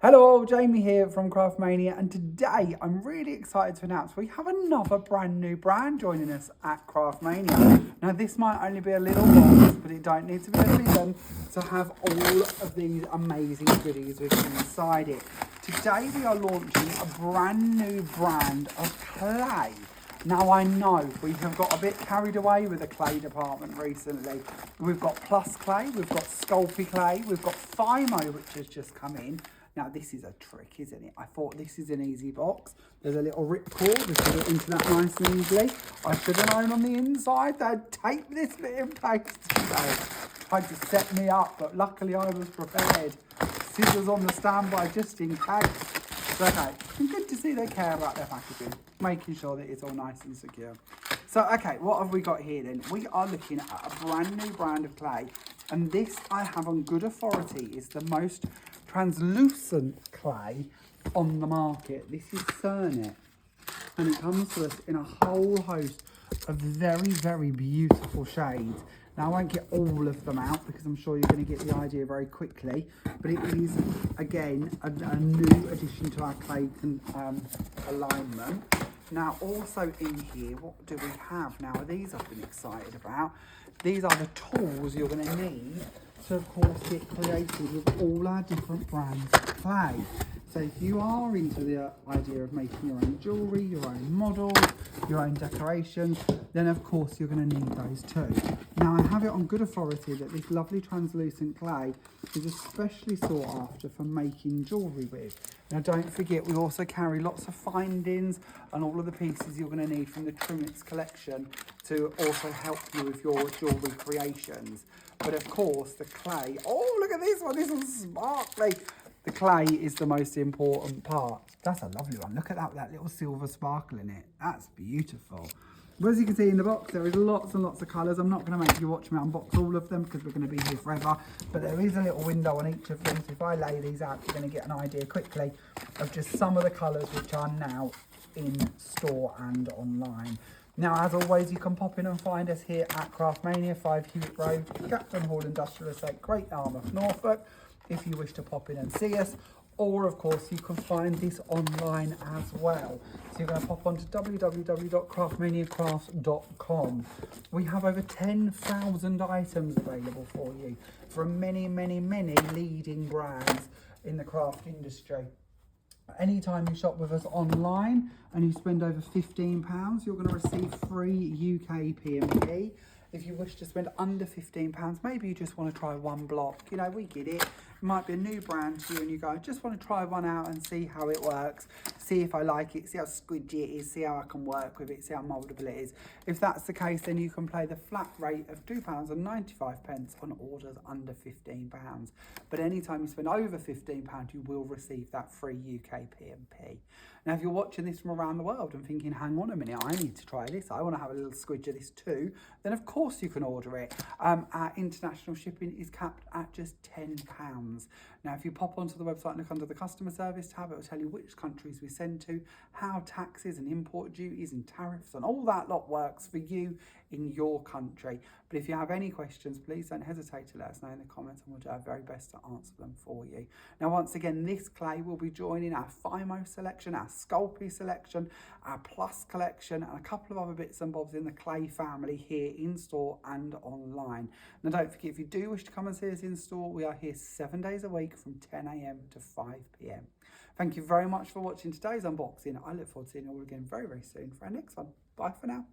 Hello, Jamie here from Craftmania, and today I'm really excited to announce we have another brand new brand joining us at Craftmania. Now this might only be a little box, but it don't need to be a big one to have all of these amazing goodies within inside it. Today we are launching a brand new brand of clay. Now I know we have got a bit carried away with the clay department recently. We've got Plus Clay, we've got Sculpey Clay, we've got Fimo, which has just come in. Now this is a trick, isn't it? I thought this is an easy box. There's a little rip cord, we put it into that nice and easily. I should have known on the inside they'd tape this bit in place today. Tried to set me up, but luckily I was prepared. Scissors on the standby just in case. Okay, and good to see they care about their packaging, making sure that it's all nice and secure. So, okay, what have we got here then? We are looking at a brand new brand of clay, and this I have on good authority is the most translucent clay on the market. This is Cernet, and it comes to us in a whole host of very, very beautiful shades. Now, I won't get all of them out because I'm sure you're going to get the idea very quickly, but it is, again, a new addition to our clay alignment. Now, also in here, what do we have? Now, these I've been excited about. These are the tools you're going to need to, of course, get created with all our different brands of clay. So if you are into the idea of making your own jewellery, your own models, your own decorations, then of course you're going to need those too. Now I have it on good authority that this lovely translucent clay is especially sought after for making jewellery with. Now don't forget we also carry lots of findings and all of the pieces you're going to need from the Trimits collection to also help you with your jewellery creations. But of course the clay, oh look at this one, this one's sparkly. The clay is the most important part. That's a lovely one. Look at that little silver sparkle in it. That's beautiful. But as you can see in the box, there is lots and lots of colours. I'm not going to make you watch me unbox all of them because we're going to be here forever. But there is a little window on each of them. So if I lay these out, you're going to get an idea quickly of just some of the colours which are now in store and online. Now, as always, you can pop in and find us here at Craftmania, 5 Hewitt Road, Captain Hall Industrial Estate, Great Yarmouth, Norfolk, if you wish to pop in and see us. Or, of course, you can find this online as well. So you're going to pop onto www.craftmaniacrafts.com. We have over 10,000 items available for you from many, many, many leading brands in the craft industry. Anytime you shop with us online and you spend over £15, you're going to receive free UK PMP. If you wish to spend under £15, maybe you just want to try one block. You know, we get it. It might be a new brand to you and you go, I just want to try one out and see how it works, see if I like it, see how squidgy it is, see how I can work with it, see how mouldable it is. If that's the case, then you can pay the flat rate of £2.95 on orders under £15. But anytime you spend over £15, you will receive that free UK PMP. Now, if you're watching this from around the world and thinking, hang on a minute, I need to try this, I want to have a little squidge of this too, then of course you can order it. Our international shipping is capped at just £10. Now, if you pop onto the website and look under the customer service tab, it will tell you which countries we send to, how taxes and import duties and tariffs and all that lot works for you in your country. But if you have any questions, please don't hesitate to let us know in the comments and we'll do our very best to answer them for you. Now, once again, this clay will be joining our Fimo selection, our Sculpey selection, our Plus collection, and a couple of other bits and bobs in the clay family here in store and online. Now, don't forget, if you do wish to come and see us in store, we are here 7 days a week from 10 AM to 5 PM. Thank you very much for watching today's unboxing. I look forward to seeing you all again very, very soon for our next one. Bye for now.